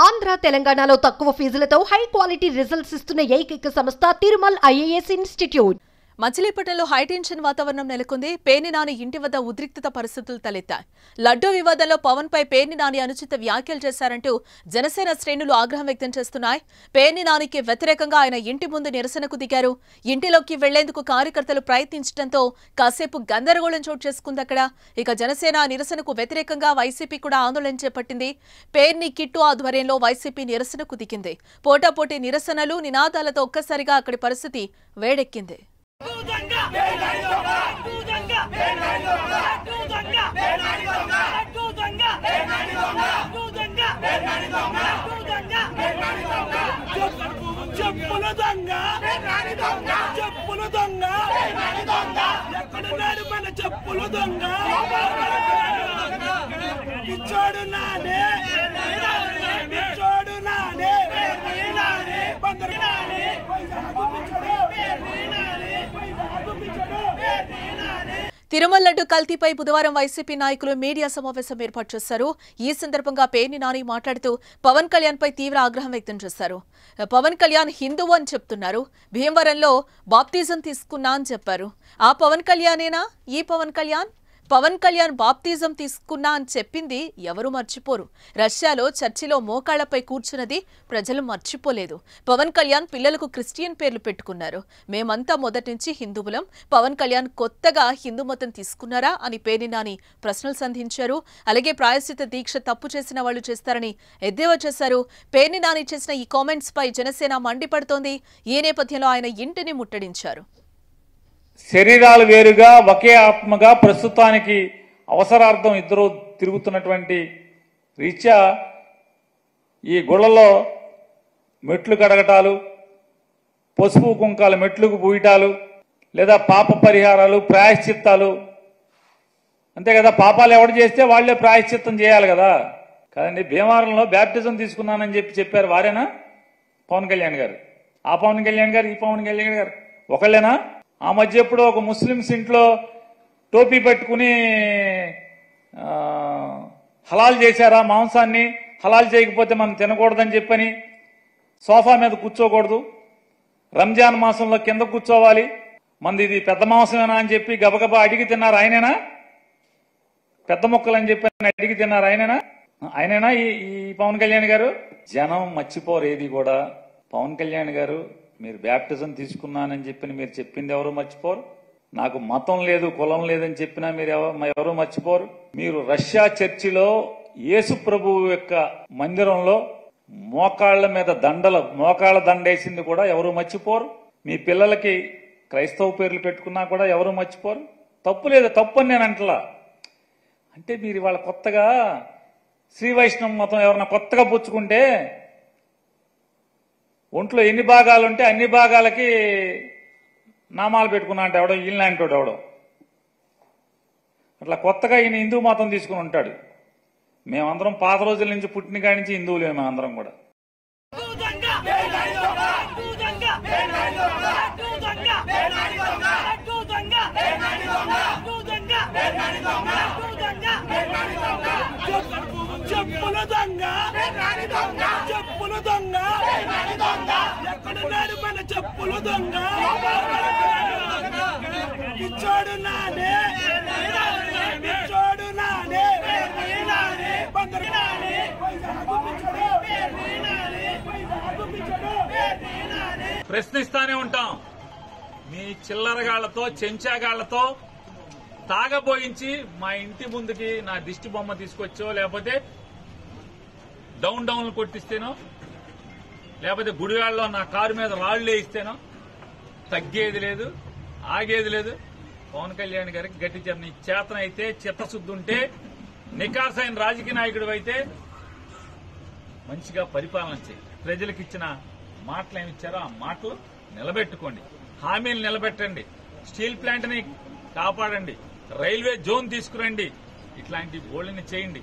ఆంధ్ర తెలంగాణలో తక్కువ ఫీజులతో high quality results ఇస్తున్న ఏకైక సంస్థ తిరుమల్ ఐఏఎస్ ఇన్స్టిట్యూట్. మచిలీపట్నంలో హైటెన్షన్ వాతావరణం నెలకొంది. పేర్ని నాని ఇంటి వద్ద ఉద్రిక్తత పరిస్థితులు తలెత్తాయి. లడ్డూ వివాదంలో పవన్ పై పేర్ని నాని అనుచిత వ్యాఖ్యలు చేశారంటూ జనసేన శ్రేణులు ఆగ్రహం వ్యక్తం చేస్తున్నాయి. పేర్ని నానికి వ్యతిరేకంగా ఆయన ఇంటి ముందు నిరసనకు దిగారు. ఇంటిలోకి వెళ్లేందుకు కార్యకర్తలు ప్రయత్నించడంతో కాసేపు గందరగోళం చోటు చేసుకుంది అక్కడ. ఇక జనసేన నిరసనకు వ్యతిరేకంగా వైసీపీ కూడా ఆందోళన చేపట్టింది. పేర్ని కిట్టు ఆధ్వర్యంలో వైసీపీ నిరసనకు దిగింది. పోటాపోటీ నిరసనలు నినాదాలతో ఒక్కసారిగా అక్కడి పరిస్థితి వేడెక్కింది. తిరుమల లడ్డు కల్తీపై బుధవారం వైసీపీ నాయకులు మీడియా సమావేశం ఏర్పాటు చేశారు. ఈ సందర్భంగా పేర్ని నాని మాట్లాడుతూ పవన్ కళ్యాణ్ పై తీవ్ర ఆగ్రహం వ్యక్తం చేశారు. పవన్ కళ్యాణ్ హిందువు అని చెప్తున్నారు. భీమవరంలో బాప్తిజం తీసుకున్నా అని చెప్పారు. ఆ పవన్ కళ్యాణేనా ఈ పవన్ కళ్యాణ్ బాప్తిజం తీసుకున్నా అని చెప్పింది ఎవరు మర్చిపోరు. రష్యాలో చర్చిలో మోకాళ్లపై కూర్చున్నది ప్రజలు మర్చిపోలేదు. పవన్ కళ్యాణ్ పిల్లలకు క్రిస్టియన్ పేర్లు పెట్టుకున్నారు. మేమంతా మొదటి నుంచి హిందువులం. పవన్ కళ్యాణ్ కొత్తగా హిందూ మతం తీసుకున్నారా అని పేర్ని నాని ప్రశ్నలు సంధించారు. అలాగే ప్రాయశ్చిత దీక్ష తప్పు చేసిన వాళ్లు చేస్తారని ఎద్దేవా చేశారు. పేర్ని నాని చేసిన ఈ కామెంట్స్ పై జనసేన మండిపడుతోంది. ఈ నేపథ్యంలో ఆయన ఇంటిని ముట్టడించారు. శరీరాలు వేరుగా ఒకే ఆత్మగా ప్రస్తుతానికి అవసరార్థం ఇద్దరు తిరుగుతున్నటువంటి రీత్యా ఈ గుళ్ళలో మెట్లు కడగటాలు, పసుపు కుంకాలు మెట్లకు పూయటాలు, లేదా పాప పరిహారాలు, ప్రాయశ్చిత్తాలు, అంతే కదా. పాపాలు ఎవడు చేస్తే వాళ్లే ప్రాయశ్చిత్తం చేయాలి కదా. కదండి, భీమవరంలో బ్యాప్టిజం తీసుకున్నానని చెప్పారు. వారేనా పవన్ కళ్యాణ్ గారు? ఆ పవన్ కళ్యాణ్ గారు, ఈ పవన్ కళ్యాణ్ గారు ఒకళ్ళేనా? ఆ మధ్య ఎప్పుడో ఒక ముస్లిమ్స్ ఇంట్లో టోపీ పెట్టుకుని హలాల్ చేశారా మాంసాన్ని, హలాల్ చేయకపోతే మనం తినకూడదని చెప్పని సోఫా మీద కూర్చోకూడదు, రంజాన్ మాసంలో కింద కూర్చోవాలి, మంది ఇది పెద్ద మాంసమేనా అని చెప్పి గబగబా అడిగి తిన్నారు. ఆయనేనా? పెద్ద మొక్కలని చెప్పి అడిగి తిన్నారు. ఆయనేనా ఈ పవన్ కళ్యాణ్ గారు? జనం మర్చిపోరు ఏది కూడా. పవన్ కళ్యాణ్ గారు, మీరు బ్యాప్టిజం తీసుకున్నానని చెప్పి మీరు చెప్పింది ఎవరు మర్చిపోరు. నాకు మతం లేదు, కులం లేదని చెప్పినా మీరు ఎవరు మర్చిపోరు. మీరు రష్యా చర్చిలో యేసు ప్రభువు యొక్క మందిరంలో మోకాళ్ల మీద మోకాళ్ల దండేసింది కూడా ఎవరు మర్చిపోరు. మీ పిల్లలకి క్రైస్తవ పేర్లు పెట్టుకున్నా కూడా ఎవరు మర్చిపోరు. తప్పు లేదు, తప్పు అని నేను అంటలా. అంటే మీరు ఇవాళ కొత్తగా శ్రీ వైష్ణవ మతం ఎవరన్నా కొత్తగా పుచ్చుకుంటే ఒంట్లో ఎన్ని భాగాలుంటే అన్ని భాగాలకి నామాలు పెట్టుకున్నా అంటే ఎవడో ఈయనలాంటోడు ఎవడో అట్లా కొత్తగా ఈయన హిందూ మతం తీసుకుని ఉంటాడు. మేమందరం పాత రోజుల నుంచి పుట్టిన కాడి నుంచి హిందువులే. మేమందరం కూడా ప్రశ్నిస్తానే ఉంటాం. మీ చిల్లరగాళ్లతో, చెంచాగాళ్లతో తాగబోయించి మా ఇంటి ముందుకి నా దిష్టి బొమ్మ తీసుకొచ్చో, లేకపోతే డౌన్లు కొట్టిస్తేనో, లేకపోతే గుడివాడలో నా కారు మీద రాళ్లు వేయిస్తేనో తగ్గేది లేదు, ఆగేది లేదు. పవన్ కళ్యాణ్ గారికి గట్టి చేతనైతే, చిత్తశుద్ధి ఉంటే, నికార్సైన రాజకీయ నాయకుడు అయితే మంచిగా పరిపాలన చేయి. ప్రజలకు ఇచ్చిన మాటలు ఏమిచ్చారో ఆ మాటలు నిలబెట్టుకోండి, హామీలు నిలబెట్టండి, స్టీల్ ప్లాంట్ ని కాపాడండి, రైల్వే జోన్ తీసుకురండి, ఇట్లాంటి బోల్డ్ని చేయండి.